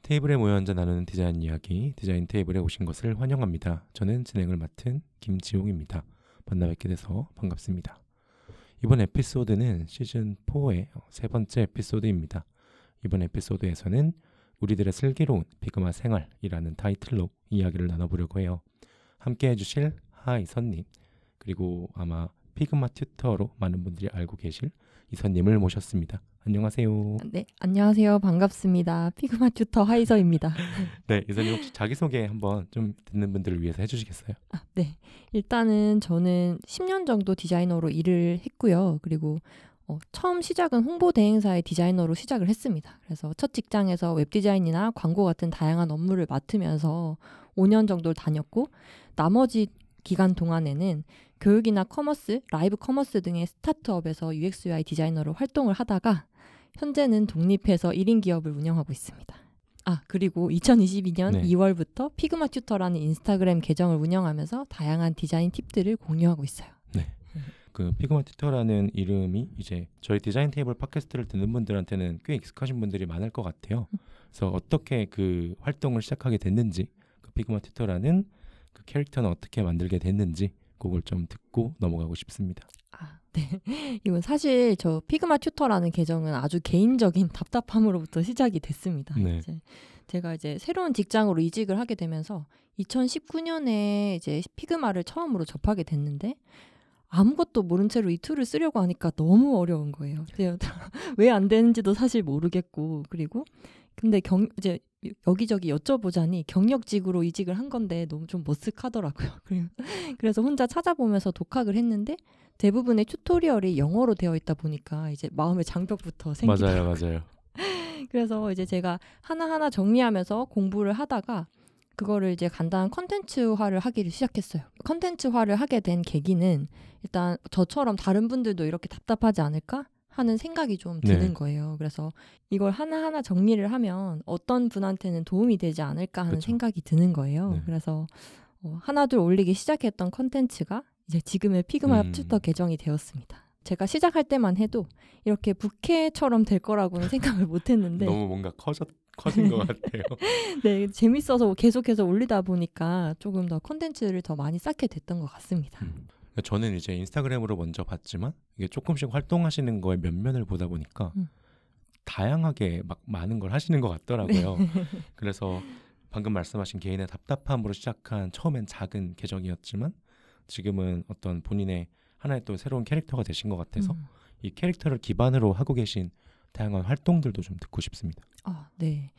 테이블에 모여 앉아 나누는 디자인 이야기, 디자인 테이블에 오신 것을 환영합니다. 저는 진행을 맡은 김지용입니다. 만나 뵙게 돼서 반갑습니다. 이번 에피소드는 시즌4의 세 번째 에피소드입니다. 이번 에피소드에서는 우리들의 슬기로운 피그마 생활이라는 타이틀로 이야기를 나눠보려고 해요. 함께 해주실 하이선님, 그리고 아마 피그마 튜터로 많은 분들이 알고 계실 이선님을 모셨습니다. 안녕하세요. 네, 안녕하세요. 반갑습니다. 피그마 튜터 하이서입니다. 네, 이선님 혹시 자기소개 한번 좀 듣는 분들을 위해서 해주시겠어요? 네, 일단은 저는 10년 정도 디자이너로 일을 했고요. 그리고 처음 시작은 홍보 대행사의 디자이너로 시작을 했습니다. 그래서 첫 직장에서 웹디자인이나 광고 같은 다양한 업무를 맡으면서 5년 정도를 다녔고, 나머지 기간 동안에는 교육이나 커머스, 라이브 커머스 등의 스타트업에서 UX, UI 디자이너로 활동을 하다가 현재는 독립해서 1인 기업을 운영하고 있습니다. 그리고 2022년 네. 2월부터 피그마 튜터라는 인스타그램 계정을 운영하면서 다양한 디자인 팁들을 공유하고 있어요. 네. 그 피그마 튜터라는 이름이 이제 저희 디자인 테이블 팟캐스트를 듣는 분들한테는 꽤 익숙하신 분들이 많을 것 같아요. 그래서 어떻게 그 활동을 시작하게 됐는지, 그 피그마 튜터라는 그 캐릭터는 어떻게 만들게 됐는지 그걸 좀 듣고 넘어가고 싶습니다. 네. 이건 사실 저 피그마 튜터라는 계정은 아주 개인적인 답답함으로부터 시작이 됐습니다. 네. 제가 이제 새로운 직장으로 이직을 하게 되면서 2019년에 이제 피그마를 처음으로 접하게 됐는데, 아무것도 모른 채로 이 툴을 쓰려고 하니까 너무 어려운 거예요. 왜 안 되는지도 사실 모르겠고, 그리고 근데 이제 여기저기 여쭤보자니 경력직으로 이직을 한 건데 너무 좀 머쓱하더라고요. 그래서 혼자 찾아보면서 독학을 했는데 대부분의 튜토리얼이 영어로 되어 있다 보니까 이제 마음의 장벽부터 생기더라고요. 맞아요. 그래서 이제 제가 하나하나 정리하면서 공부를 하다가 그거를 이제 간단한 컨텐츠화를 하기를 시작했어요. 컨텐츠화를 하게 된 계기는 일단 저처럼 다른 분들도 이렇게 답답하지 않을까 하는 생각이 좀 드는 거예요. 그래서 이걸 하나하나 정리를 하면 어떤 분한테는 도움이 되지 않을까 하는 그쵸. 생각이 드는 거예요. 네. 그래서 하나둘 올리기 시작했던 컨텐츠가 이제 지금의 피그마 튜터 계정이 되었습니다. 제가 시작할 때만 해도 이렇게 부캐처럼 될 거라고는 생각을 못했는데 너무 뭔가 커진 것 같아요. 네, 재밌어서 계속해서 올리다 보니까 조금 더 컨텐츠를 더 많이 쌓게 됐던 것 같습니다. 저는 이제 인스타그램으로 먼저 봤지만 이게 조금씩 활동하시는 거에 면면을 보다 보니까 다양하게 막 많은 걸 하시는 것 같더라고요. 그래서 방금 말씀하신 개인의 답답함으로 시작한 처음엔 작은 계정이었지만 지금은 어떤 본인의 하나의 또 새로운 캐릭터가 되신 것 같아서 이 캐릭터를 기반으로 하고 계신 다양한 활동들도 좀 듣고 싶습니다. 네.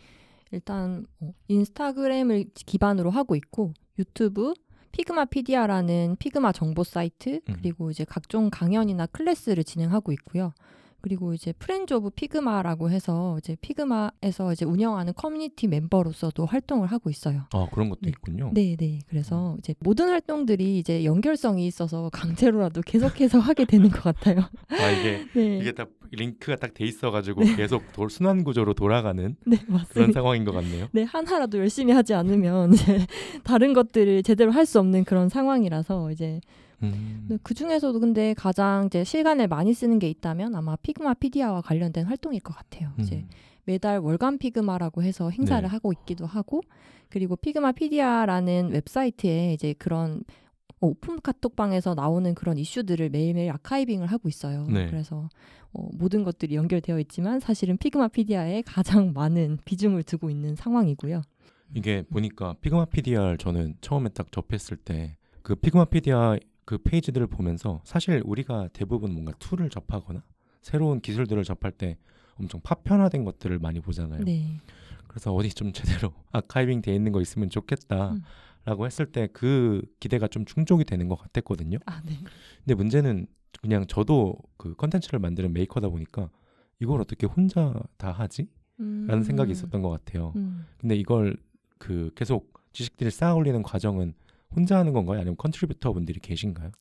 일단 인스타그램을 기반으로 하고 있고, 유튜브, 피그마피디아라는 피그마 정보 사이트, 그리고 이제 각종 강연이나 클래스를 진행하고 있고요. 그리고 이제 프렌즈 오브 피그마라고 해서 이제 피그마에서 이제 운영하는 커뮤니티 멤버로서도 활동을 하고 있어요. 그런 것도 있군요. 네. 그래서 이제 모든 활동들이 이제 연결성이 있어서 강제로라도 계속해서 하게 되는 것 같아요. 이게 딱 링크가 딱 돼 있어가지고 계속 순환 구조로 돌아가는 맞습니다. 그런 상황인 것 같네요. 네, 하나라도 열심히 하지 않으면 이제 다른 것들을 제대로 할 수 없는 그런 상황이라서 이제 그 중에서도 근데 가장 이제 시간을 많이 쓰는 게 있다면 아마 피그마피디아와 관련된 활동일 것 같아요. 이제 매달 월간 피그마라고 해서 행사를 하고 있기도 하고, 그리고 피그마피디아라는 웹사이트에 이제 그런 오픈 카톡방에서 나오는 그런 이슈들을 매일매일 아카이빙을 하고 있어요. 그래서 모든 것들이 연결되어 있지만 사실은 피그마피디아에 가장 많은 비중을 두고 있는 상황이고요. 이게 보니까 피그마피디아를 저는 처음에 딱 접했을 때 그 피그마피디아 그 페이지들을 보면서 사실 우리가 대부분 뭔가 툴을 접하거나 새로운 기술들을 접할 때 엄청 파편화된 것들을 많이 보잖아요. 그래서 어디 좀 제대로 아카이빙 돼 있는 거 있으면 좋겠다라고 했을 때 그 기대가 좀 충족이 되는 것 같았거든요. 근데 문제는 그냥 저도 그 컨텐츠를 만드는 메이커다 보니까 이걸 어떻게 혼자 다 하지? 라는 생각이 있었던 것 같아요. 근데 이걸 그 계속 지식들을 쌓아 올리는 과정은 혼자 하는 건가요? 아니면 컨트리뷰터 분들이 계신가요?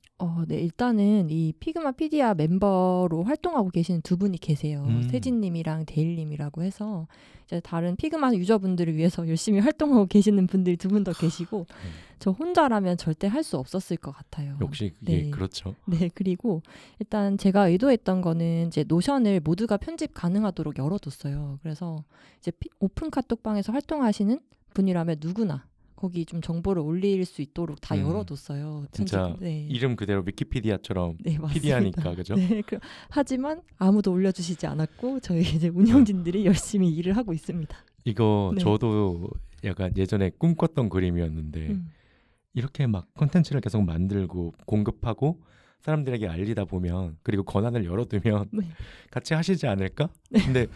네, 일단은 이 피그마피디아 멤버로 활동하고 계시는 두 분이 계세요. 세진님이랑 데일님이라고 해서 이제 다른 피그마 유저분들을 위해서 열심히 활동하고 계시는 분들이 두 분 더 계시고 저 혼자라면 절대 할 수 없었을 것 같아요. 역시 그게 네. 그렇죠. 네, 그리고 일단 제가 의도했던 거는 이제 노션을 모두가 편집 가능하도록 열어뒀어요. 그래서 이제 오픈 카톡방에서 활동하시는 분이라면 누구나 거기 좀 정보를 올릴 수 있도록 다 열어뒀어요. 진짜 네. 이름 그대로 위키피디아처럼 네, 맞습니다. 피디아니까 그죠? 네, 하지만 아무도 올려주시지 않았고 저희 이제 운영진들이 열심히 일을 하고 있습니다. 이거 네. 저도 약간 예전에 꿈꿨던 그림이었는데 이렇게 막 콘텐츠를 계속 만들고 공급하고 사람들에게 알리다 보면 그리고 권한을 열어두면 네. 같이 하시지 않을까? 네. 근데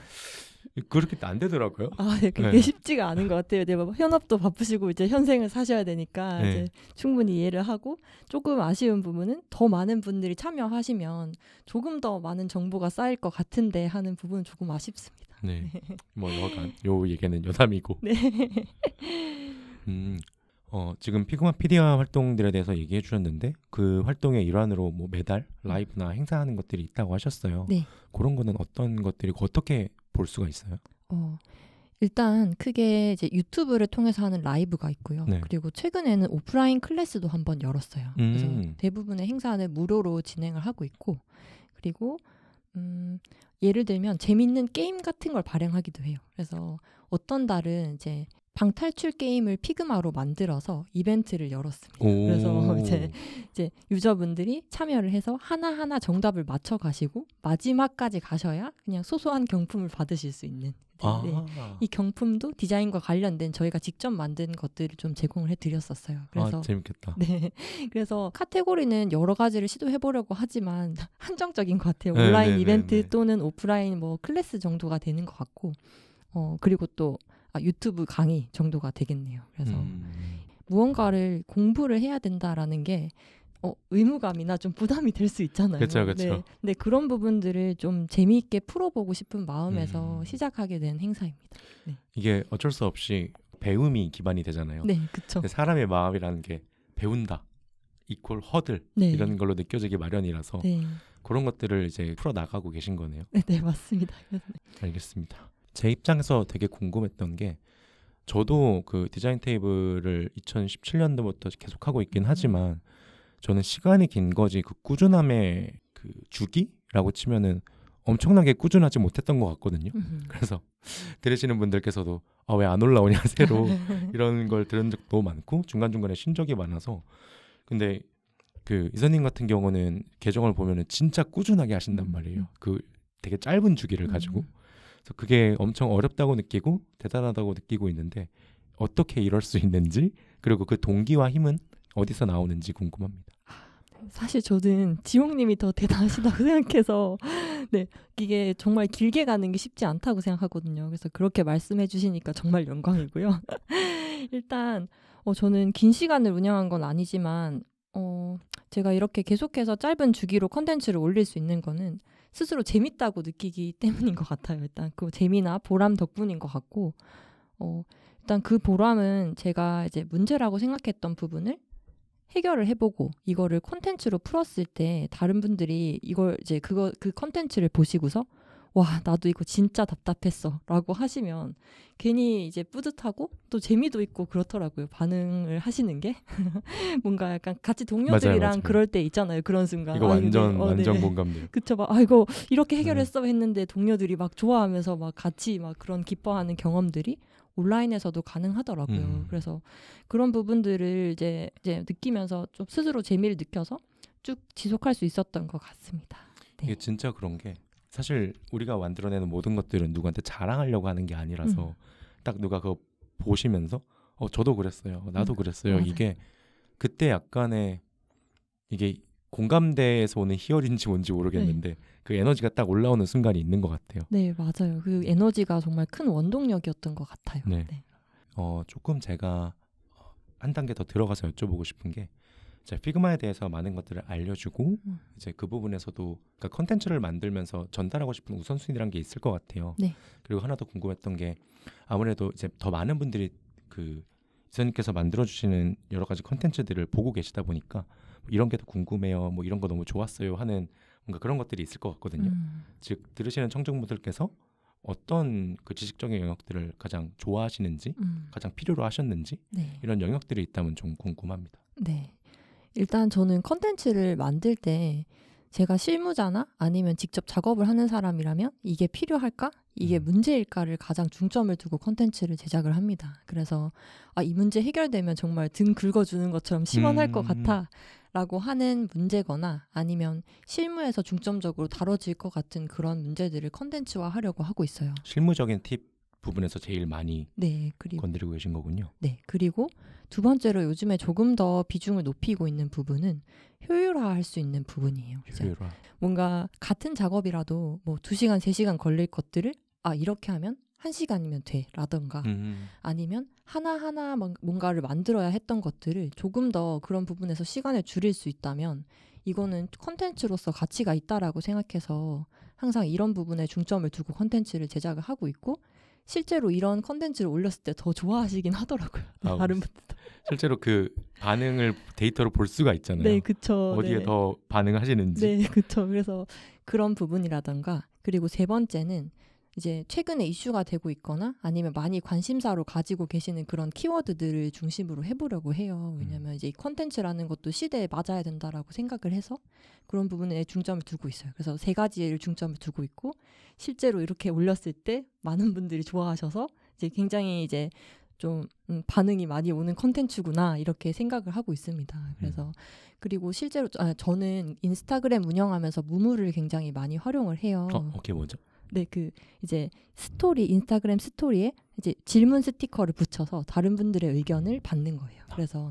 그렇게 안 되더라고요. 네, 그게 네. 쉽지가 않은 것 같아요. 네, 현업도 바쁘시고 이제 현생을 사셔야 되니까 네. 이제 충분히 이해를 하고 조금 아쉬운 부분은 더 많은 분들이 참여하시면 조금 더 많은 정보가 쌓일 것 같은데 하는 부분은 조금 아쉽습니다. 네. 뭐 여간 요 얘기는 여담이고. 네. 지금 피그마 피디아 활동들에 대해서 얘기해 주셨는데 그 활동의 일환으로 뭐 매달 라이브나 행사하는 것들이 있다고 하셨어요. 네. 그런 거는 어떤 것들이고 어떻게 볼 수가 있어요? 일단 크게 이제 유튜브를 통해서 하는 라이브가 있고요. 네. 그리고 최근에는 오프라인 클래스도 한번 열었어요. 그래서 대부분의 행사는 무료로 진행을 하고 있고, 그리고 예를 들면 재밌는 게임 같은 걸 발행하기도 해요. 그래서 어떤 달은 이제 방탈출 게임을 피그마로 만들어서 이벤트를 열었습니다. 그래서 이제 유저분들이 참여를 해서 하나하나 정답을 맞춰 가시고 마지막까지 가셔야 그냥 소소한 경품을 받으실 수 있는. 네. 이 경품도 디자인과 관련된 저희가 직접 만든 것들을 좀 제공을 해드렸었어요. 그래서 재밌겠다. 네, 그래서 카테고리는 여러 가지를 시도해보려고 하지만 한정적인 것 같아요. 네, 온라인 네, 이벤트 네, 네. 또는 오프라인 뭐 클래스 정도가 되는 것 같고, 그리고 또 유튜브 강의 정도가 되겠네요. 그래서 무언가를 공부를 해야 된다라는 게 의무감이나 좀 부담이 될 수 있잖아요. 그쵸. 네, 근데 그런 부분들을 좀 재미있게 풀어보고 싶은 마음에서 시작하게 된 행사입니다. 네. 이게 어쩔 수 없이 배움이 기반이 되잖아요. 네, 그렇죠. 사람의 마음이라는 게 배운다 이퀄 허들 네. 이런 걸로 느껴지기 마련이라서 네. 그런 것들을 이제 풀어 나가고 계신 거네요. 네, 맞습니다. 알겠습니다. 제 입장에서 되게 궁금했던 게 저도 그 디자인 테이블을 2017년도부터 계속 하고 있긴 하지만 저는 시간이 긴 거지 그 꾸준함의 그 주기라고 치면은 엄청나게 꾸준하지 못했던 것 같거든요. 그래서 들으시는 분들께서도 왜 안 올라오냐 새로 이런 걸 들은 적도 많고 중간중간에 쉰 적이 많아서 근데 그 이사님 같은 경우는 계정을 보면은 진짜 꾸준하게 하신단 말이에요. 그 되게 짧은 주기를 가지고 그래서 그게 엄청 어렵다고 느끼고 대단하다고 느끼고 있는데 어떻게 이럴 수 있는지 그리고 그 동기와 힘은 어디서 나오는지 궁금합니다. 사실 저는 지용님이 더 대단하시다고 생각해서 네, 이게 정말 길게 가는 게 쉽지 않다고 생각하거든요. 그래서 그렇게 말씀해 주시니까 정말 영광이고요. 일단 저는 긴 시간을 운영한 건 아니지만 제가 이렇게 계속해서 짧은 주기로 컨텐츠를 올릴 수 있는 거는 스스로 재밌다고 느끼기 때문인 것 같아요. 일단 그 재미나 보람 덕분인 것 같고 일단 그 보람은 제가 이제 문제라고 생각했던 부분을 해결을 해보고 이거를 콘텐츠로 풀었을 때 다른 분들이 이걸 이제 그 콘텐츠를 보시고서 와 나도 이거 진짜 답답했어 라고 하시면 괜히 이제 뿌듯하고 또 재미도 있고 그렇더라고요. 반응을 하시는 게 뭔가 약간 같이 동료들이랑 맞아요. 그럴 때 있잖아요. 그런 순간 이거 완전 네. 공감돼요. 그쵸, 막 이거 이렇게 해결했어 했는데 동료들이 막 좋아하면서 막 같이 막 그런 기뻐하는 경험들이 온라인에서도 가능하더라고요. 그래서 그런 부분들을 이제 느끼면서 좀 스스로 재미를 느껴서 쭉 지속할 수 있었던 것 같습니다. 네. 이게 진짜 그런 게 사실 우리가 만들어내는 모든 것들은 누구한테 자랑하려고 하는 게 아니라서 딱 누가 그거 보시면서 저도 그랬어요. 나도 그랬어요. 맞아요. 이게 그때 약간의 이게 공감대에서 오는 희열인지 뭔지 모르겠는데 그 에너지가 딱 올라오는 순간이 있는 것 같아요. 네, 맞아요. 그 에너지가 정말 큰 원동력이었던 것 같아요. 네. 조금 제가 한 단계 더 들어가서 여쭤보고 싶은 게 제가 피그마에 대해서 많은 것들을 알려주고 이제 그 부분에서도 그러니까 컨텐츠를 만들면서 전달하고 싶은 우선순위라는 게 있을 것 같아요. 네. 그리고 하나 더 궁금했던 게 아무래도 이제 더 많은 분들이 그 이사님께서 만들어주시는 여러 가지 컨텐츠들을 보고 계시다 보니까 이런 게 더 궁금해요, 뭐 이런 거 너무 좋았어요 하는 뭔가 그런 것들이 있을 것 같거든요. 즉 들으시는 청중분들께서 어떤 그 지식적인 영역들을 가장 좋아하시는지, 가장 필요로 하셨는지 네. 이런 영역들이 있다면 좀 궁금합니다. 네. 일단 저는 컨텐츠를 만들 때 제가 실무자나 아니면 직접 작업을 하는 사람이라면 이게 필요할까? 이게 문제일까를 가장 중점을 두고 컨텐츠를 제작을 합니다. 그래서 이 문제 해결되면 정말 등 긁어주는 것처럼 시원할 것 같아 라고 하는 문제거나 아니면 실무에서 중점적으로 다뤄질 것 같은 그런 문제들을 컨텐츠화하려고 하고 있어요. 실무적인 팁 부분에서 제일 많이 네, 그리고 건드리고 계신 거군요. 네, 그리고 두 번째로 요즘에 조금 더 비중을 높이고 있는 부분은 효율화할 수 있는 부분이에요. 효율화. 뭔가 같은 작업이라도 뭐 2시간, 3시간 걸릴 것들을 이렇게 하면 1시간이면 돼 라던가 아니면 하나하나 뭔가를 만들어야 했던 것들을 조금 더 그런 부분에서 시간을 줄일 수 있다면 이거는 컨텐츠로서 가치가 있다라고 생각해서 항상 이런 부분에 중점을 두고 컨텐츠를 제작을 하고 있고 실제로 이런 컨텐츠를 올렸을 때 더 좋아하시긴 하더라고요. 다른 분들도. 실제로 그 반응을 데이터로 볼 수가 있잖아요. 네, 그쵸. 어디에 네. 더 반응하시는지. 네, 그쵸. 그래서 그런 부분이라던가 그리고 세 번째는 이제 최근에 이슈가 되고 있거나 아니면 많이 관심사로 가지고 계시는 그런 키워드들을 중심으로 해보려고 해요. 왜냐하면 이제 이 컨텐츠라는 것도 시대에 맞아야 된다라고 생각을 해서 그런 부분에 중점을 두고 있어요. 그래서 3가지를 중점을 두고 있고 실제로 이렇게 올렸을 때 많은 분들이 좋아하셔서 이제 굉장히 이제 좀 반응이 많이 오는 컨텐츠구나 이렇게 생각을 하고 있습니다. 그래서 그리고 실제로 저는 인스타그램 운영하면서 무무를 굉장히 많이 활용을 해요. 그게 뭐죠? 네, 그 이제 인스타그램 스토리에 이제 질문 스티커를 붙여서 다른 분들의 의견을 받는 거예요. 그래서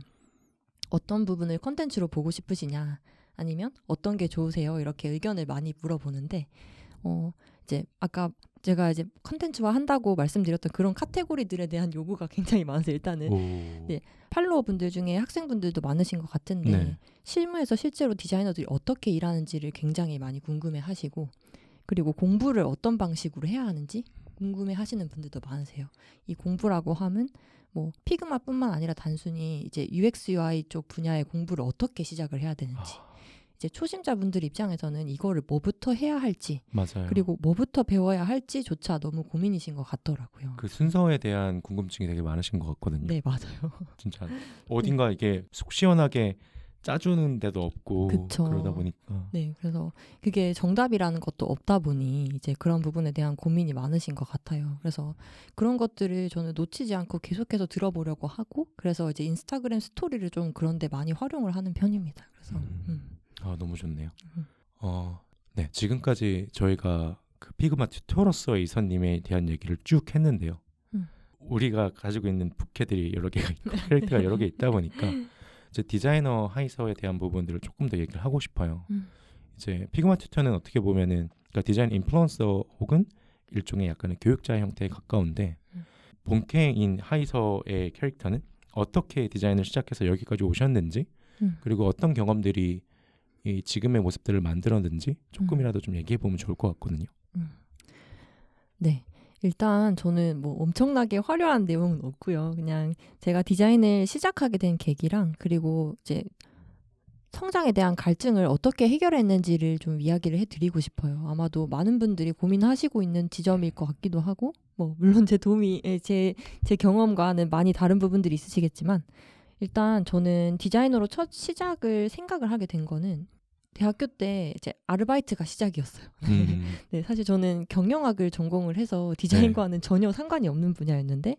어떤 부분을 컨텐츠로 보고 싶으시냐, 아니면 어떤 게 좋으세요? 이렇게 의견을 많이 물어보는데, 이제 아까 제가 이제 컨텐츠화 한다고 말씀드렸던 그런 카테고리들에 대한 요구가 굉장히 많아서 일단은 네, 팔로워 분들 중에 학생분들도 많으신 것 같은데 네. 실무에서 실제로 디자이너들이 어떻게 일하는지를 굉장히 많이 궁금해 하시고 그리고 공부를 어떤 방식으로 해야 하는지 궁금해 하시는 분들도 많으세요. 이 공부라고 하면 뭐 피그마뿐만 아니라 단순히 이제 UX UI 쪽 분야의 공부를 어떻게 시작을 해야 되는지 이제 초심자분들 입장에서는 이거를 뭐부터 해야 할지 맞아요. 그리고 뭐부터 배워야 할지조차 너무 고민이신 것 같더라고요. 그 순서에 대한 궁금증이 되게 많으신 것 같거든요. 네, 맞아요. 진짜 어딘가 이게 속 시원하게 짜주는 데도 없고 그쵸. 그러다 보니까 네, 그래서 그게 정답이라는 것도 없다 보니 이제 그런 부분에 대한 고민이 많으신 것 같아요. 그래서 그런 것들을 저는 놓치지 않고 계속해서 들어보려고 하고 그래서 이제 인스타그램 스토리를 좀 그런데 많이 활용을 하는 편입니다. 그래서 너무 좋네요. 네, 지금까지 저희가 그 피그마 튜토러스의 이선님에 대한 얘기를 쭉 했는데요. 우리가 가지고 있는 부캐들이 여러 개가 있고 캐릭터가 여러 개 있다 보니까 이제 디자이너 하이서에 대한 부분들을 조금 더 얘기를 하고 싶어요. 이제 피그마 튜터는 어떻게 보면은 그러니까 디자인 인플루언서 혹은 일종의 약간의 교육자의 형태에 가까운데 본캐인 하이서의 캐릭터는 어떻게 디자인을 시작해서 여기까지 오셨는지 그리고 어떤 경험들이 이 지금의 모습들을 만들었는지 조금이라도 좀 얘기해 보면 좋을 것 같거든요. 네. 일단 저는 뭐 엄청나게 화려한 내용은 없고요. 그냥 제가 디자인을 시작하게 된 계기랑 그리고 이제 성장에 대한 갈증을 어떻게 해결했는지를 좀 이야기를 해드리고 싶어요. 아마도 많은 분들이 고민하시고 있는 지점일 것 같기도 하고 뭐 물론 제 도움이 제 경험과는 많이 다른 부분들이 있으시겠지만 일단 저는 디자이너로 첫 시작을 생각을 하게 된 거는 대학교 때 이제 아르바이트가 시작이었어요. 네, 사실 저는 경영학을 전공을 해서 디자인과는 전혀 상관이 없는 분야였는데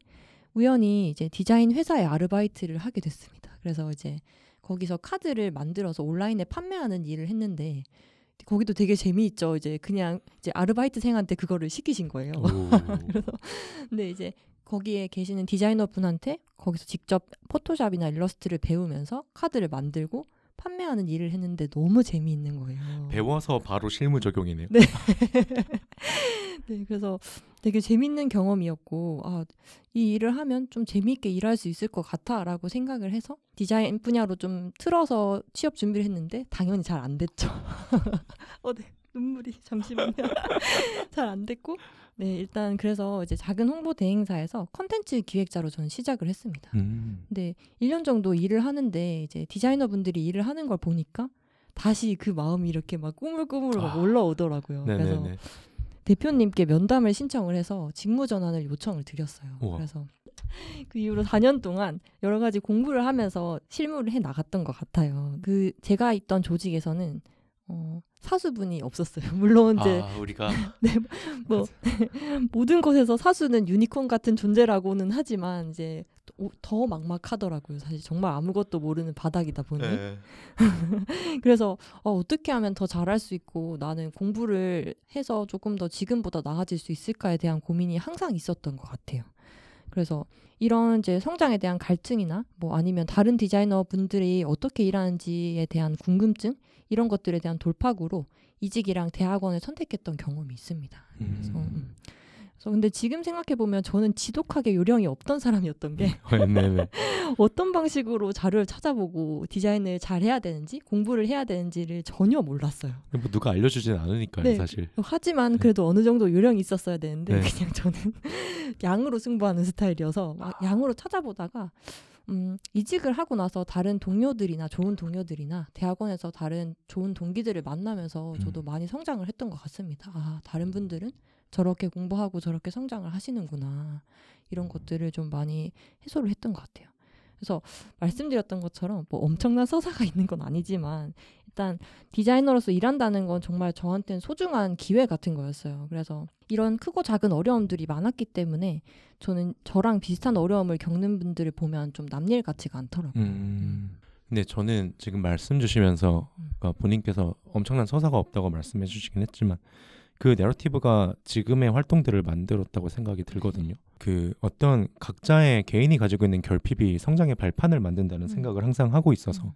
우연히 이제 디자인 회사에 아르바이트를 하게 됐습니다. 그래서 이제 거기서 카드를 만들어서 온라인에 판매하는 일을 했는데 거기도 되게 재미있죠. 이제 그냥 이제 아르바이트생한테 그거를 시키신 거예요. 그래서 근데 이제 거기에 계시는 디자이너 분한테 거기서 직접 포토샵이나 일러스트를 배우면서 카드를 만들고 판매하는 일을 했는데 너무 재미있는 거예요. 배워서 바로 실무 적용이네요. 네. 네, 그래서 되게 재미있는 경험이었고 이 일을 하면 좀 재미있게 일할 수 있을 것 같아라고 생각을 해서 디자인 분야로 좀 틀어서 취업 준비를 했는데 당연히 잘 안 됐죠. 네, 눈물이 잠시만요. 잘 안 됐고 네, 일단 그래서 이제 작은 홍보 대행사에서 컨텐츠 기획자로 저는 시작을 했습니다. 근데 1년 정도 일을 하는데 이제 디자이너분들이 일을 하는 걸 보니까 다시 그 마음이 이렇게 막 꾸물꾸물 막 올라오더라고요. 그래서 대표님께 면담을 신청을 해서 직무 전환을 요청을 드렸어요. 우와. 그래서 그 이후로 4년 동안 여러 가지 공부를 하면서 실무를 해 나갔던 것 같아요. 그 제가 있던 조직에서는 사수분이 없었어요. 물론 이제 우리가 네, 뭐 모든 곳에서 사수는 유니콘 같은 존재라고는 하지만 이제 더 막막하더라고요. 사실 정말 아무것도 모르는 바닥이다 보니. 그래서 어떻게 하면 더 잘할 수 있고 나는 공부를 해서 조금 더 지금보다 나아질 수 있을까에 대한 고민이 항상 있었던 것 같아요. 그래서 이런 이제 성장에 대한 갈증이나 뭐 아니면 다른 디자이너 분들이 어떻게 일하는지에 대한 궁금증 이런 것들에 대한 돌파구로 이직이랑 대학원을 선택했던 경험이 있습니다. 그래서 근데 지금 생각해 보면 저는 지독하게 요령이 없던 사람이었던 게 어떤 방식으로 자료를 찾아보고 디자인을 잘 해야 되는지 공부를 해야 되는지를 전혀 몰랐어요. 뭐 누가 알려주진 않으니까요. 네, 사실. 하지만 그래도 어느 정도 요령이 있었어야 되는데 그냥 저는 양으로 승부하는 스타일이어서 막 양으로 찾아보다가 이직을 하고 나서 다른 동료들이나 좋은 동료들이나 대학원에서 다른 좋은 동기들을 만나면서 저도 많이 성장을 했던 것 같습니다. 다른 분들은 저렇게 공부하고 저렇게 성장을 하시는구나. 이런 것들을 좀 많이 해소를 했던 것 같아요. 그래서 말씀드렸던 것처럼 뭐 엄청난 서사가 있는 건 아니지만 일단 디자이너로서 일한다는 건 정말 저한테는 소중한 기회 같은 거였어요. 그래서 이런 크고 작은 어려움들이 많았기 때문에 저는 저랑 비슷한 어려움을 겪는 분들을 보면 좀 남일 같지가 않더라고요. 근데 저는 지금 말씀 주시면서 본인께서 엄청난 서사가 없다고 말씀해 주시긴 했지만 그 내러티브가 지금의 활동들을 만들었다고 생각이 들거든요. 그 어떤 각자의 개인이 가지고 있는 결핍이 성장의 발판을 만든다는 생각을 항상 하고 있어서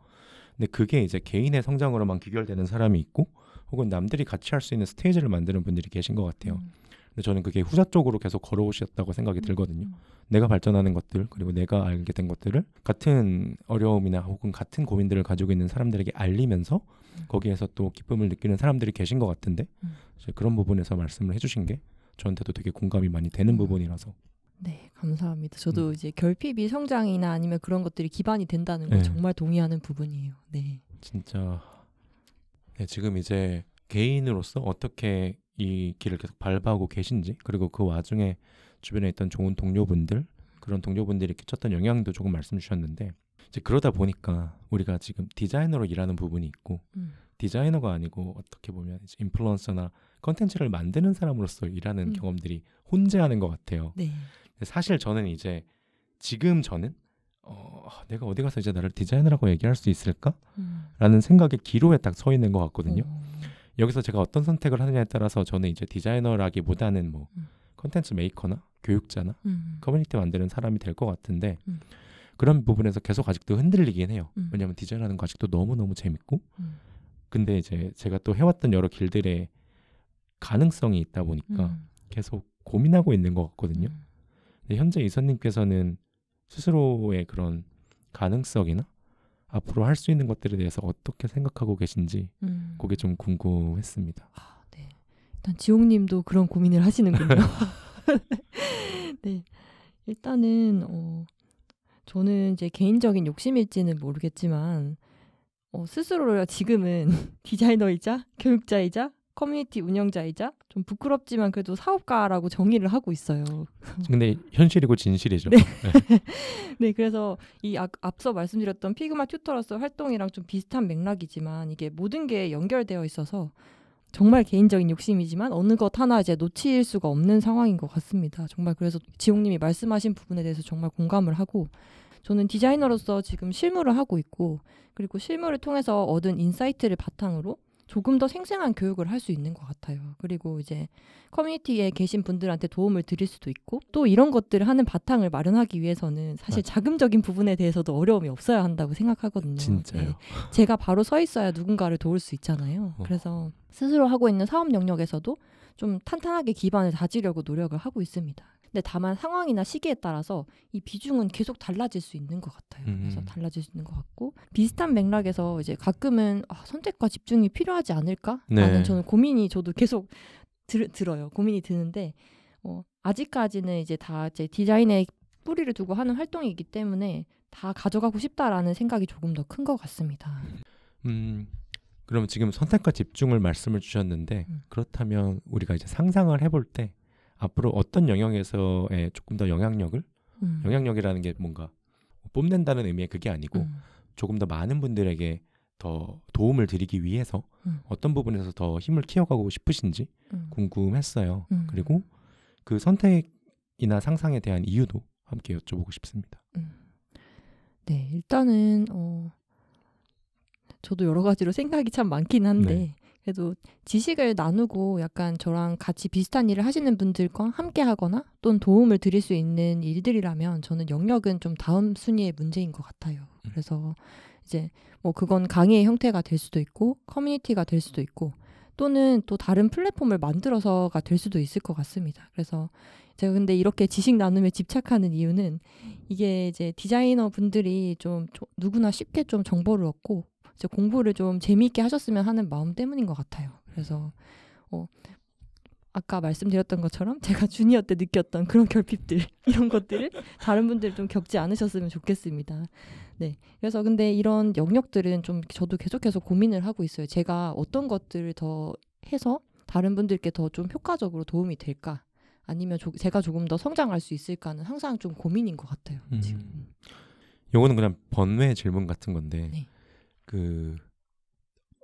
근데 그게 이제 개인의 성장으로만 귀결되는 사람이 있고 혹은 남들이 같이 할 수 있는 스테이지를 만드는 분들이 계신 것 같아요. 근데 저는 그게 후자 쪽으로 계속 걸어오셨다고 생각이 들거든요. 내가 발전하는 것들 그리고 내가 알게 된 것들을 같은 어려움이나 혹은 같은 고민들을 가지고 있는 사람들에게 알리면서 거기에서 또 기쁨을 느끼는 사람들이 계신 것 같은데 그런 부분에서 말씀을 해주신 게 저한테도 되게 공감이 많이 되는 부분이라서 네, 감사합니다. 저도 이제 결핍이 성장이나 아니면 그런 것들이 기반이 된다는 거 정말 동의하는 부분이에요. 네, 진짜 지금 이제 개인으로서 어떻게 이 길을 계속 밟아오고 계신지 그리고 그 와중에 주변에 있던 좋은 동료분들 그런 동료분들이 끼쳤던 영향도 조금 말씀 주셨는데 이제 그러다 보니까 우리가 지금 디자이너로 일하는 부분이 있고 디자이너가 아니고 어떻게 보면 이제 인플루언서나 컨텐츠를 만드는 사람으로서 일하는 경험들이 혼재하는 것 같아요. 네. 사실 저는 이제 지금 저는 내가 어디 가서 이제 나를 디자이너라고 얘기할 수 있을까? 라는 생각의 기로에 딱 서 있는 것 같거든요. 여기서 제가 어떤 선택을 하느냐에 따라서 저는 이제 디자이너라기보다는 뭐 컨텐츠 메이커나 교육자나 커뮤니티 만드는 사람이 될 것 같은데 그런 부분에서 계속 아직도 흔들리긴 해요. 왜냐하면 디자인하는 거 아직도 너무너무 재밌고 근데 이제 제가 또 해왔던 여러 길들의 가능성이 있다 보니까 계속 고민하고 있는 것 같거든요. 근데 현재 이선님께서는 스스로의 그런 가능성이나 앞으로 할 수 있는 것들에 대해서 어떻게 생각하고 계신지 그게 좀 궁금했습니다. 네. 일단 지옥님도 그런 고민을 하시는군요. 네. 일단은 저는 이제 개인적인 욕심일지는 모르겠지만 스스로를 지금은 디자이너이자 교육자이자 커뮤니티 운영자이자 좀 부끄럽지만 그래도 사업가라고 정의를 하고 있어요. 근데 현실이고 진실이죠. 네. 네, 그래서 이 앞서 말씀드렸던 피그마 튜터로서 활동이랑 좀 비슷한 맥락이지만 이게 모든 게 연결되어 있어서 정말 개인적인 욕심이지만 어느 것 하나 이제 놓칠 수가 없는 상황인 것 같습니다. 정말 그래서 지용님이 말씀하신 부분에 대해서 정말 공감을 하고 저는 디자이너로서 지금 실무를 하고 있고 그리고 실무를 통해서 얻은 인사이트를 바탕으로 조금 더 생생한 교육을 할 수 있는 것 같아요. 그리고 이제 커뮤니티에 계신 분들한테 도움을 드릴 수도 있고 또 이런 것들을 하는 바탕을 마련하기 위해서는 사실 자금적인 부분에 대해서도 어려움이 없어야 한다고 생각하거든요. 진짜요. 네. 제가 바로 서 있어야 누군가를 도울 수 있잖아요. 그래서 스스로 하고 있는 사업 영역에서도 좀 탄탄하게 기반을 다지려고 노력을 하고 있습니다. 근데 다만 상황이나 시기에 따라서 이 비중은 계속 달라질 수 있는 것 같아요. 그래서 달라질 수 있는 것 같고 비슷한 맥락에서 이제 가끔은 선택과 집중이 필요하지 않을까? 라는 저는 고민이 저도 계속 들어요. 고민이 드는데 아직까지는 이제 다 이제 디자인에 뿌리를 두고 하는 활동이기 때문에 다 가져가고 싶다라는 생각이 조금 더 큰 것 같습니다. 그럼 지금 선택과 집중을 말씀을 주셨는데 그렇다면 우리가 이제 상상을 해볼 때 앞으로 어떤 영역에서의 조금 더 영향력이라는 게 뭔가 뽐낸다는 의미의 그게 아니고 조금 더 많은 분들에게 더 도움을 드리기 위해서 어떤 부분에서 더 힘을 키워가고 싶으신지 궁금했어요. 그리고 그 선택이나 상상에 대한 이유도 함께 여쭤보고 싶습니다. 네, 일단은 저도 여러 가지로 생각이 참 많긴 한데 네. 그래도 지식을 나누고 약간 저랑 같이 비슷한 일을 하시는 분들과 함께 하거나 또는 도움을 드릴 수 있는 일들이라면 저는 영역은 좀 다음 순위의 문제인 것 같아요. 그래서 이제 뭐 그건 강의의 형태가 될 수도 있고 커뮤니티가 될 수도 있고 또는 또 다른 플랫폼을 만들어서가 될 수도 있을 것 같습니다. 그래서 제가 근데 이렇게 지식 나눔에 집착하는 이유는 이게 이제 디자이너 분들이 좀 누구나 쉽게 좀 정보를 얻고 이제 공부를 좀 재미있게 하셨으면 하는 마음 때문인 것 같아요. 그래서 아까 말씀드렸던 것처럼 제가 주니어 때 느꼈던 그런 결핍들 이런 것들을 다른 분들 좀 겪지 않으셨으면 좋겠습니다. 네, 그래서 근데 이런 영역들은 좀 저도 계속해서 고민을 하고 있어요. 제가 어떤 것들을 더 해서 다른 분들께 더 좀 효과적으로 도움이 될까? 아니면 제가 조금 더 성장할 수 있을까는 항상 좀 고민인 것 같아요. 지금. 요거는 그냥 번외 질문 같은 건데 네.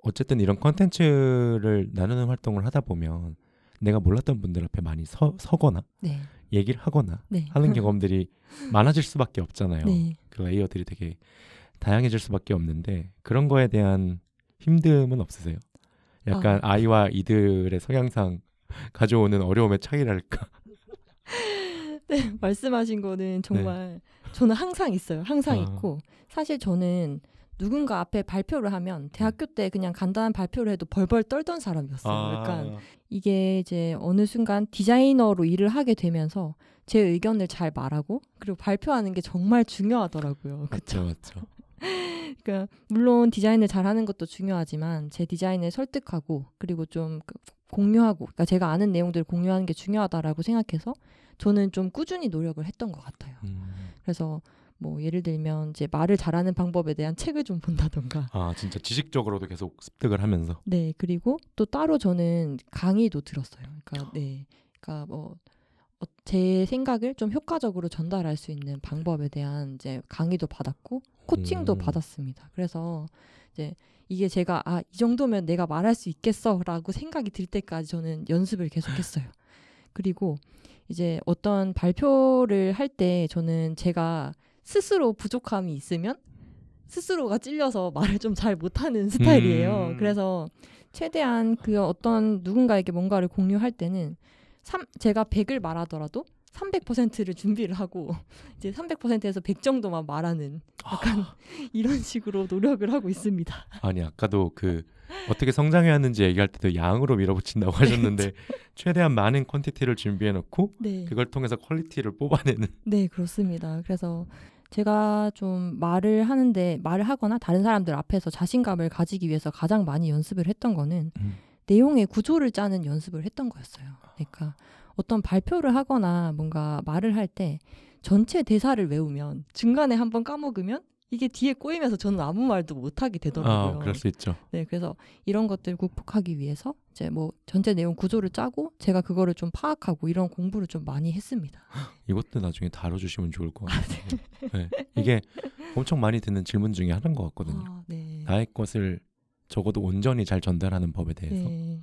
어쨌든 이런 컨텐츠를 나누는 활동을 하다 보면 내가 몰랐던 분들 앞에 많이 서거나 네. 얘기를 하거나 네. 하는 경험들이 많아질 수밖에 없잖아요. 네. 그 레이어들이 되게 다양해질 수밖에 없는데 그런 거에 대한 힘듦은 없으세요? 약간 아이와 이들의 성향상 가져오는 어려움의 차이랄까? 네, 말씀하신 거는 정말 저는 항상 있어요. 항상 있고 사실 저는 누군가 앞에 발표를 하면 대학교 때 그냥 간단한 발표를 해도 벌벌 떨던 사람이었어요. 그러니까 이게 이제 어느 순간 디자이너로 일을 하게 되면서 제 의견을 잘 말하고 그리고 발표하는 게 정말 중요하더라고요. 맞죠, 맞죠. 그러니까 물론 디자인을 잘하는 것도 중요하지만 제 디자인을 설득하고 그리고 좀 공유하고 그러니까 제가 아는 내용들을 공유하는 게 중요하다라고 생각해서 저는 좀 꾸준히 노력을 했던 것 같아요. 그래서 뭐 예를 들면 이제 말을 잘하는 방법에 대한 책을 좀 본다던가. 진짜 지식적으로도 계속 습득을 하면서. 네, 그리고 또 따로 저는 강의도 들었어요. 그러니까 뭐 제 생각을 좀 효과적으로 전달할 수 있는 방법에 대한 이제 강의도 받았고 코칭도 받았습니다. 그래서 이제 이게 제가 이 정도면 내가 말할 수 있겠어라고 생각이 들 때까지 저는 연습을 계속했어요. 그리고 이제 어떤 발표를 할 때 저는 제가 스스로 부족함이 있으면 스스로가 찔려서 말을 좀 잘 못하는 스타일이에요. 그래서 최대한 그 어떤 누군가에게 뭔가를 공유할 때는 제가 100을 말하더라도 300%를 준비를 하고 이제 300%에서 100 정도만 말하는 약간 이런 식으로 노력을 하고 있습니다. 아니 아까도 어떻게 성장해야 하는지 얘기할 때도 양으로 밀어붙인다고 하셨는데 최대한 많은 퀀티티를 준비해놓고 네. 그걸 통해서 퀄리티를 뽑아내는. 네, 그렇습니다. 그래서 제가 좀 말을 하거나 다른 사람들 앞에서 자신감을 가지기 위해서 가장 많이 연습을 했던 거는 내용의 구조를 짜는 연습을 했던 거였어요. 그러니까 어떤 발표를 하거나 뭔가 말을 할 때 전체 대사를 외우면 중간에 한번 까먹으면 이게 뒤에 꼬이면서 저는 아무 말도 못하게 되더라고요. 그럴 수 있죠. 네, 그래서 이런 것들 극복하기 위해서 이제 뭐 전체 내용 구조를 짜고 제가 그거를 좀 파악하고 이런 공부를 좀 많이 했습니다. 이것도 나중에 다뤄주시면 좋을 것 같아요. 네. 이게 엄청 많이 듣는 질문 중에 하나인 것 같거든요. 네. 나의 것을 적어도 온전히 잘 전달하는 법에 대해서. 네.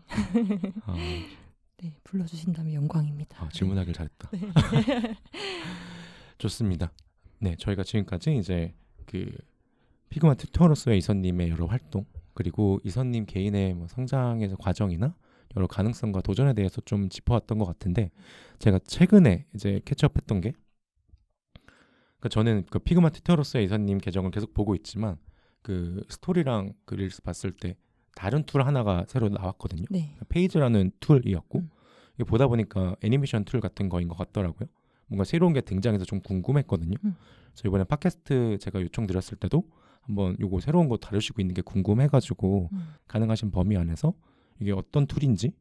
네, 불러주신다면 영광입니다. 질문하길 잘했다. 네. 좋습니다. 네, 저희가 지금까지 이제 피그마 튜터로서의 이선님의 여러 활동 그리고 이선님 개인의 뭐 성장의 과정이나 여러 가능성과 도전에 대해서 좀 짚어왔던 것 같은데 제가 최근에 이제 캐치업했던 게 그러니까 저는 피그마 튜터로서의 이선님 계정을 계속 보고 있지만 스토리랑 릴스 봤을 때 다른 툴 하나가 새로 나왔거든요. 네. 페이지라는 툴이었고 이게 보다 보니까 애니메이션 툴 같은 거인 것 같더라고요. 뭔가 새로운 게 등장해서 좀 궁금했거든요. 그래서 이번에 팟캐스트 제가 요청드렸을 때도 한번 요거 새로운 거 다루시고 있는 게 궁금해가지고 가능하신 범위 안에서 이게 어떤 툴인지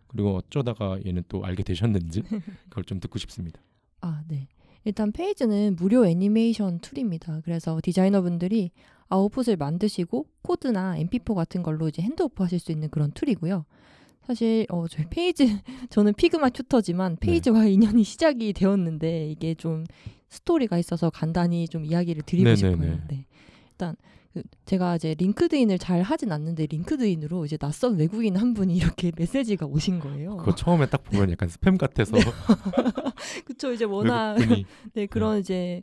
그리고 어쩌다가 얘는 또 알게 되셨는지 그걸 좀 듣고 싶습니다. 아, 네. 일단 페이지는 무료 애니메이션 툴입니다. 그래서 디자이너분들이 아웃풋을 만드시고 코드나 MP4 같은 걸로 이제 핸드오프 하실 수 있는 그런 툴이고요. 사실 저희 페이지 저는 피그마 튜터지만 페이지와 인연이 시작이 되었는데 이게 좀 스토리가 있어서 간단히 좀 이야기를 드리고 싶어요. 네. 일단 제가 이제 링크드인을 잘 하진 않는데 링크드인으로 이제 낯선 외국인 한 분이 이렇게 메시지가 오신 거예요. 그거 처음에 딱 보면 약간 스팸 같아서. 네. 그쵸. 이제 워낙 네, 그런 이제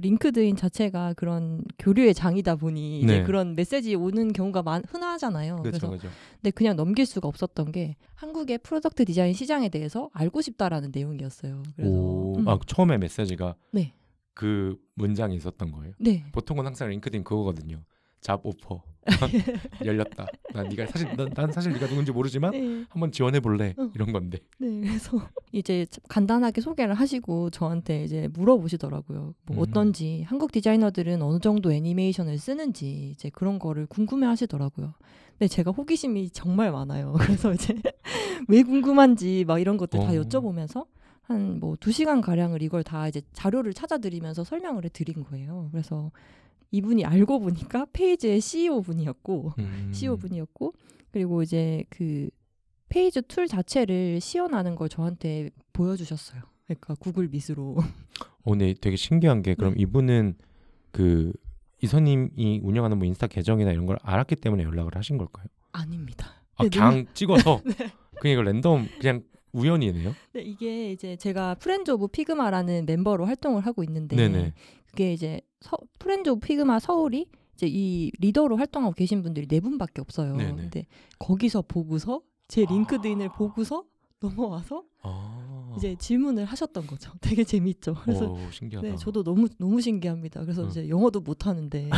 링크드인 자체가 그런 교류의 장이다 보니 이제 그런 메시지 오는 경우가 흔하잖아요. 그렇죠, 그래서 근데 그냥 넘길 수가 없었던 게 한국의 프로덕트 디자인 시장에 대해서 알고 싶다라는 내용이었어요. 그래서 처음에 메시지가 네. 그 문장이 있었던 거예요. 네. 보통은 항상 링크드인 그거거든요. 잡 오퍼 열렸다. 난 사실 네가 누군지 모르지만 네. 한번 지원해 볼래 이런 건데. 네, 그래서 이제 간단하게 소개를 하시고 저한테 이제 물어보시더라고요. 뭐 어떤지 한국 디자이너들은 어느 정도 애니메이션을 쓰는지 이제 그런 거를 궁금해하시더라고요. 근데 제가 호기심이 정말 많아요. 그래서 이제 왜 궁금한지 막 이런 것들 다 여쭤보면서 한 뭐 2시간 가량을 이걸 다 이제 자료를 찾아드리면서 설명을 해드린 거예요. 그래서 이분이 알고 보니까 페이지의 CEO분이었고 그리고 이제 그 페이지 툴 자체를 시연하는 걸 저한테 보여주셨어요. 그러니까 구글 미스로. 네, 되게 신기한 게 그럼 이분은 그 이선님이 운영하는 뭐 인스타 계정이나 이런 걸 알았기 때문에 연락을 하신 걸까요? 아닙니다. 그냥 찍어서 그냥 이거 랜덤 그냥 우연이네요. 네, 이게 이제 제가 프렌즈 오브 피그마라는 멤버로 활동을 하고 있는데 네네. 그게 이제 프렌즈 오브 피그마 서울이 이제 이 리더로 활동하고 계신 분들이 4분밖에 없어요. 네네. 근데 거기서 보고서 제 링크드인을 보고서 넘어와서 이제 질문을 하셨던 거죠. 되게 재밌죠. 그래서 신기하다. 네, 저도 너무 신기합니다. 그래서 이제 영어도 못 하는데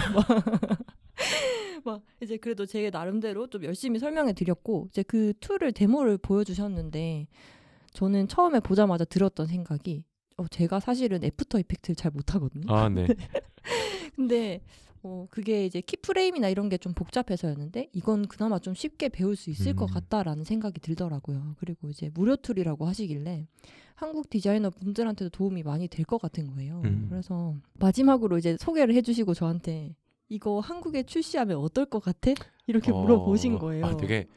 막 이제 그래도 제 나름대로 좀 열심히 설명해 드렸고 이제 그 툴을 데모를 보여주셨는데 저는 처음에 보자마자 들었던 생각이 제가 사실은 애프터 이펙트를 잘 못하거든요. 네. 근데 그게 이제 키프레임이나 이런 게 좀 복잡해서였는데 이건 그나마 좀 쉽게 배울 수 있을 것 같다라는 생각이 들더라고요. 그리고 이제 무료 툴이라고 하시길래 한국 디자이너 분들한테도 도움이 많이 될 것 같은 거예요. 그래서 마지막으로 이제 소개를 해주시고 저한테 이거 한국에 출시하면 어떨 것 같아? 이렇게 물어보신 거예요. 되게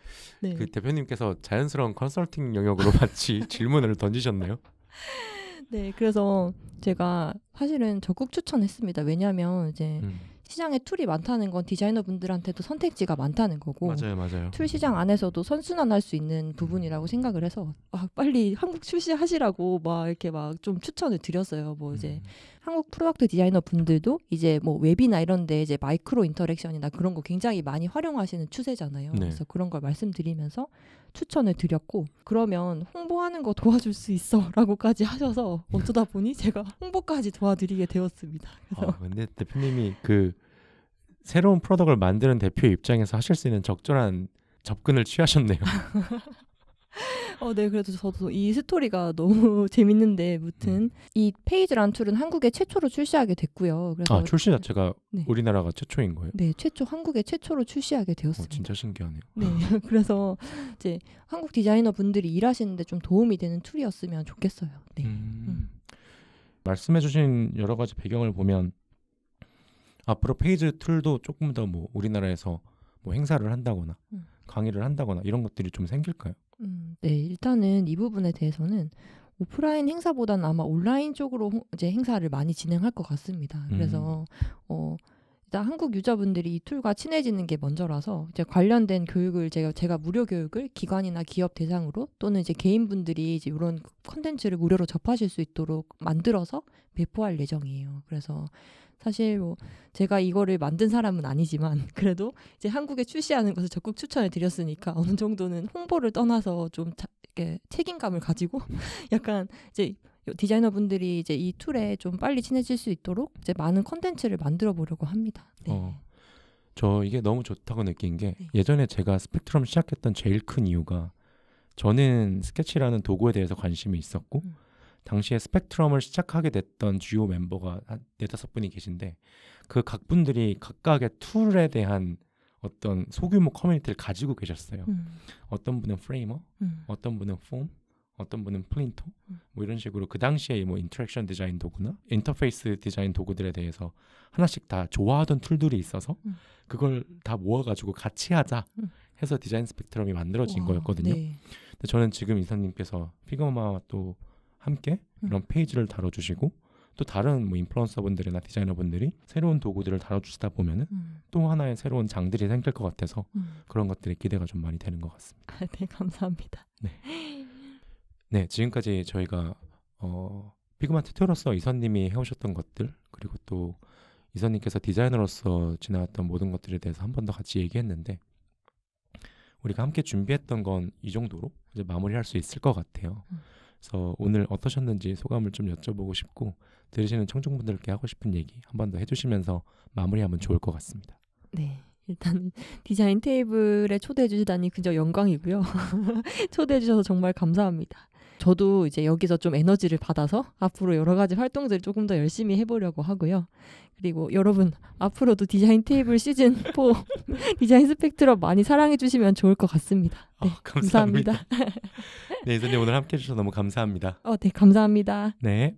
네. 그 대표님께서 자연스러운 컨설팅 영역으로 마치 질문을 던지셨네요. 네, 그래서 제가 사실은 적극 추천했습니다. 왜냐하면 이제 시장에 툴이 많다는 건 디자이너분들한테도 선택지가 많다는 거고 맞아요. 툴 시장 안에서도 선순환할 수 있는 부분이라고 생각을 해서 빨리 한국 출시하시라고 막 이렇게 막 좀 추천을 드렸어요. 뭐 이제 한국 프로덕트 디자이너 분들도 이제 뭐 웹이나 이런 데 이제 마이크로 인터랙션이나 그런 거 굉장히 많이 활용하시는 추세잖아요. 네. 그래서 그런 걸 말씀드리면서 추천을 드렸고 그러면 홍보하는 거 도와줄 수 있어 라고까지 하셔서 어쩌다 보니 제가 홍보까지 도와드리게 되었습니다. 그래서 근데 대표님이 그 새로운 프로덕트를 만드는 대표의 입장에서 하실 수 있는 적절한 접근을 취하셨네요. 네, 그래도 저도 이 스토리가 너무 재밌는데 무튼 이 페이지란 툴은 한국에 최초로 출시하게 됐고요. 그래서 출시 자체가 우리나라가 최초인 거예요? 네, 한국에 최초로 출시하게 되었습니다. 진짜 신기하네요. 네, 그래서 이제 한국 디자이너 분들이 일하시는데 좀 도움이 되는 툴이었으면 좋겠어요. 네. 말씀해주신 여러 가지 배경을 보면 앞으로 페이지 툴도 조금 더 뭐 우리나라에서 뭐 행사를 한다거나 강의를 한다거나 이런 것들이 좀 생길까요? 네, 일단은 이 부분에 대해서는 오프라인 행사보다는 아마 온라인 쪽으로 이제 행사를 많이 진행할 것 같습니다. 그래서 일단 한국 유저분들이 이 툴과 친해지는 게 먼저라서 이제 관련된 교육을 제가 무료 교육을 기관이나 기업 대상으로 또는 이제 개인분들이 이제 이런 컨텐츠를 무료로 접하실 수 있도록 만들어서 배포할 예정이에요. 그래서 사실 뭐 제가 이거를 만든 사람은 아니지만 그래도 이제 한국에 출시하는 것을 적극 추천을 드렸으니까 어느 정도는 홍보를 떠나서 좀 이렇게 책임감을 가지고 약간 이제 디자이너분들이 이제 이 툴에 좀 빨리 친해질 수 있도록 이제 많은 컨텐츠를 만들어 보려고 합니다. 네. 저 이게 너무 좋다고 느낀 게 예전에 제가 스펙트럼 시작했던 제일 큰 이유가 저는 스케치라는 도구에 대해서 관심이 있었고 당시에 스펙트럼을 시작하게 됐던 주요 멤버가 한 4-5분이 계신데 그 각 분들이 각각의 툴에 대한 어떤 소규모 커뮤니티를 가지고 계셨어요. 어떤 분은 프레이머, 어떤 분은 폼, 어떤 분은 플린토, 뭐 이런 식으로 그 당시에 뭐 인터랙션 디자인 도구나 인터페이스 디자인 도구들에 대해서 하나씩 다 좋아하던 툴들이 있어서 그걸 다 모아가지고 같이 하자 해서 디자인 스펙트럼이 만들어진 거였거든요. 네. 근데 저는 지금 이사님께서 피그마와 또 함께 이런 페이지를 다뤄주시고 또 다른 뭐 인플루언서분들이나 디자이너분들이 새로운 도구들을 다뤄주시다 보면은 또 하나의 새로운 장들이 생길 것 같아서 그런 것들이 기대가 좀 많이 되는 것 같습니다. 네, 감사합니다. 네, 지금까지 저희가 피그마 튜터로서 이선님이 해오셨던 것들 그리고 또 이선님께서 디자이너로서 지나왔던 모든 것들에 대해서 한 번 더 같이 얘기했는데 우리가 함께 준비했던 건 이 정도로 이제 마무리할 수 있을 것 같아요. 그래서 오늘 어떠셨는지 소감을 좀 여쭤보고 싶고 들으시는 청중분들께 하고 싶은 얘기 한 번 더 해주시면서 마무리하면 좋을 것 같습니다. 네. 일단 디자인 테이블에 초대해 주시다니 그저 영광이고요. 초대해 주셔서 정말 감사합니다. 저도 이제 여기서 좀 에너지를 받아서 앞으로 여러 가지 활동들을 조금 더 열심히 해보려고 하고요. 그리고 여러분 앞으로도 디자인 테이블 시즌 4 디자인 스펙트럼 많이 사랑해 주시면 좋을 것 같습니다. 네, 감사합니다. 네, 이선님 오늘 함께 해주셔서 너무 감사합니다. 네, 감사합니다. 네.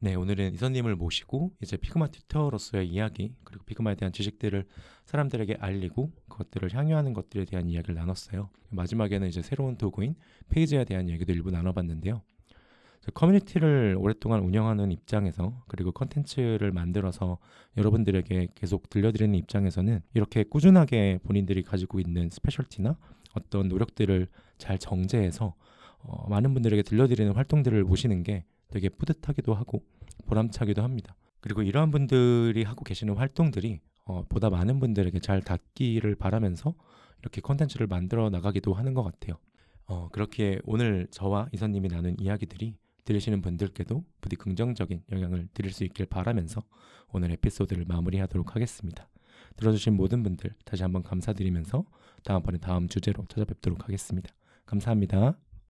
네, 오늘은 이선님을 모시고 이제 피그마 튜터로서의 이야기 그리고 피그마에 대한 지식들을 사람들에게 알리고 그것들을 향유하는 것들에 대한 이야기를 나눴어요. 마지막에는 이제 새로운 도구인 페이지에 대한 이야기도 일부 나눠봤는데요. 커뮤니티를 오랫동안 운영하는 입장에서 그리고 컨텐츠를 만들어서 여러분들에게 계속 들려드리는 입장에서는 이렇게 꾸준하게 본인들이 가지고 있는 스페셜티나 어떤 노력들을 잘 정제해서 많은 분들에게 들려드리는 활동들을 보시는 게 되게 뿌듯하기도 하고 보람차기도 합니다. 그리고 이러한 분들이 하고 계시는 활동들이 보다 많은 분들에게 잘 닿기를 바라면서 이렇게 컨텐츠를 만들어 나가기도 하는 것 같아요. 그렇기에 오늘 저와 이선님이 나눈 이야기들이 들으시는 분들께도 부디 긍정적인 영향을 드릴 수 있길 바라면서 오늘 에피소드를 마무리하도록 하겠습니다. 들어주신 모든 분들 다시 한번 감사드리면서 다음번에 다음 주제로 찾아뵙도록 하겠습니다. 감사합니다.